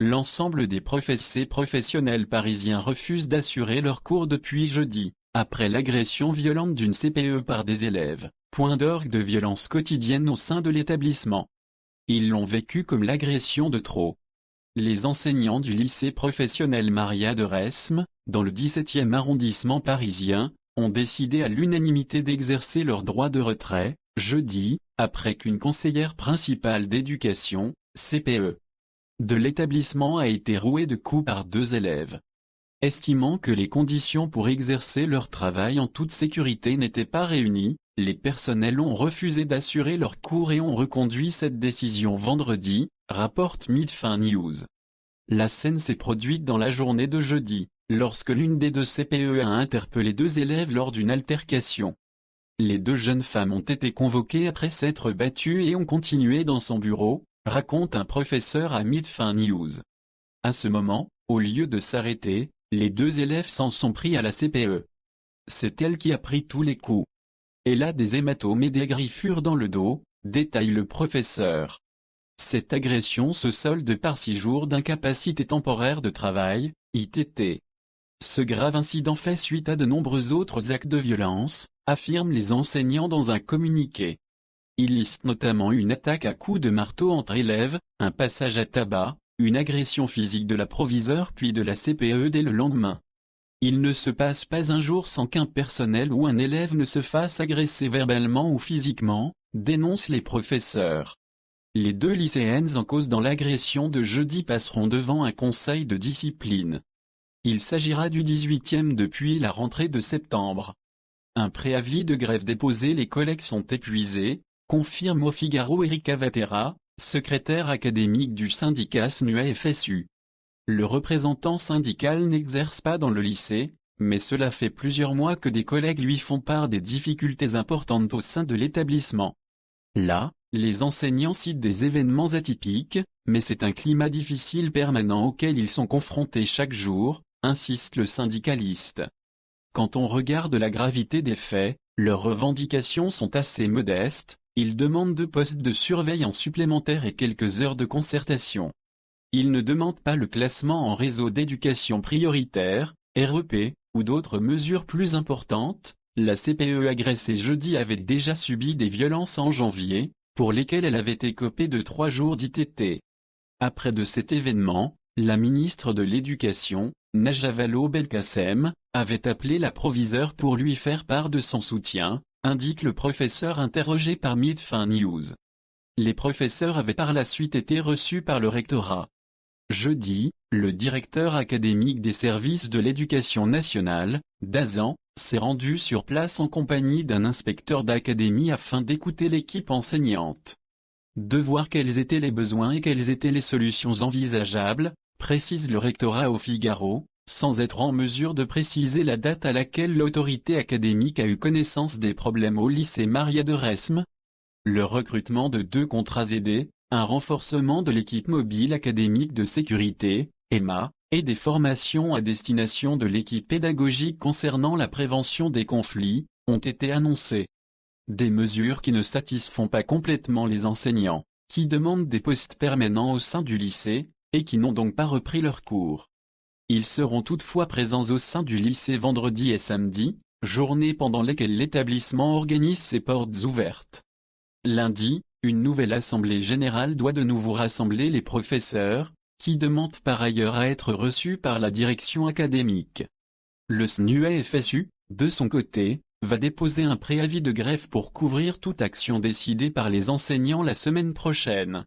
l'ensemble des professionnels parisiens refusent d'assurer leurs cours depuis jeudi, après l'agression violente d'une CPE par des élèves, point d'orgue de violence quotidienne au sein de l'établissement. Ils l'ont vécu comme l'agression de trop. Les enseignants du lycée professionnel Maria de Resmes, dans le 17e arrondissement parisien, ont décidé à l'unanimité d'exercer leur droit de retrait, jeudi, après qu'une conseillère principale d'éducation, CPE, de l'établissement a été rouée de coups par 2 élèves. Estimant que les conditions pour exercer leur travail en toute sécurité n'étaient pas réunies, les personnels ont refusé d'assurer leurs cours et ont reconduit cette décision vendredi, rapporte Midfin News. La scène s'est produite dans la journée de jeudi, lorsque l'une des 2 CPE a interpellé 2 élèves lors d'une altercation. Les 2 jeunes femmes ont été convoquées après s'être battues et ont continué dans son bureau, raconte un professeur à Midfin News. À ce moment, au lieu de s'arrêter, les 2 élèves s'en sont pris à la CPE. C'est elle qui a pris tous les coups. Elle a des hématomes et des griffures dans le dos, détaille le professeur. Cette agression se solde par 6 jours d'incapacité temporaire de travail, ITT. Ce grave incident fait suite à de nombreux autres actes de violence, affirment les enseignants dans un communiqué. Il liste notamment une attaque à coups de marteau entre élèves, un passage à tabac, une agression physique de la proviseure puis de la CPE dès le lendemain. Il ne se passe pas un jour sans qu'un personnel ou un élève ne se fasse agresser verbalement ou physiquement, dénoncent les professeurs. Les 2 lycéennes en cause dans l'agression de jeudi passeront devant un conseil de discipline. Il s'agira du 18e depuis la rentrée de septembre. Un préavis de grève déposé, les collègues sont épuisés, confirme au Figaro Erika Vatera, secrétaire académique du syndicat SNUA-FSU. Le représentant syndical n'exerce pas dans le lycée, mais cela fait plusieurs mois que des collègues lui font part des difficultés importantes au sein de l'établissement. Là, les enseignants citent des événements atypiques, mais c'est un climat difficile permanent auquel ils sont confrontés chaque jour, insiste le syndicaliste. Quand on regarde la gravité des faits, leurs revendications sont assez modestes, ils demandent 2 postes de surveillance supplémentaires et quelques heures de concertation. Ils ne demandent pas le classement en réseau d'éducation prioritaire, REP, ou d'autres mesures plus importantes. La CPE agressée jeudi avait déjà subi des violences en janvier, pour lesquelles elle avait écopé de 3 jours d'ITT. Après de cet événement, la ministre de l'Éducation, Najat Vallaud-Belkacem, avait appelé la proviseure pour lui faire part de son soutien, indique le professeur interrogé par Midfin News. Les professeurs avaient par la suite été reçus par le rectorat. Jeudi, le directeur académique des services de l'éducation nationale, DAZAN, s'est rendu sur place en compagnie d'un inspecteur d'académie afin d'écouter l'équipe enseignante. De voir quels étaient les besoins et quelles étaient les solutions envisageables, précise le rectorat au Figaro, sans être en mesure de préciser la date à laquelle l'autorité académique a eu connaissance des problèmes au lycée Maria de Resmes. Le recrutement de 2 contrats aidés, un renforcement de l'équipe mobile académique de sécurité, EMA, et des formations à destination de l'équipe pédagogique concernant la prévention des conflits, ont été annoncés. Des mesures qui ne satisfont pas complètement les enseignants, qui demandent des postes permanents au sein du lycée, et qui n'ont donc pas repris leurs cours. Ils seront toutefois présents au sein du lycée vendredi et samedi, journées pendant lesquelles l'établissement organise ses portes ouvertes. Lundi, une nouvelle assemblée générale doit de nouveau rassembler les professeurs, qui demandent par ailleurs à être reçus par la direction académique. Le SNUA-FSU, de son côté, va déposer un préavis de grève pour couvrir toute action décidée par les enseignants la semaine prochaine.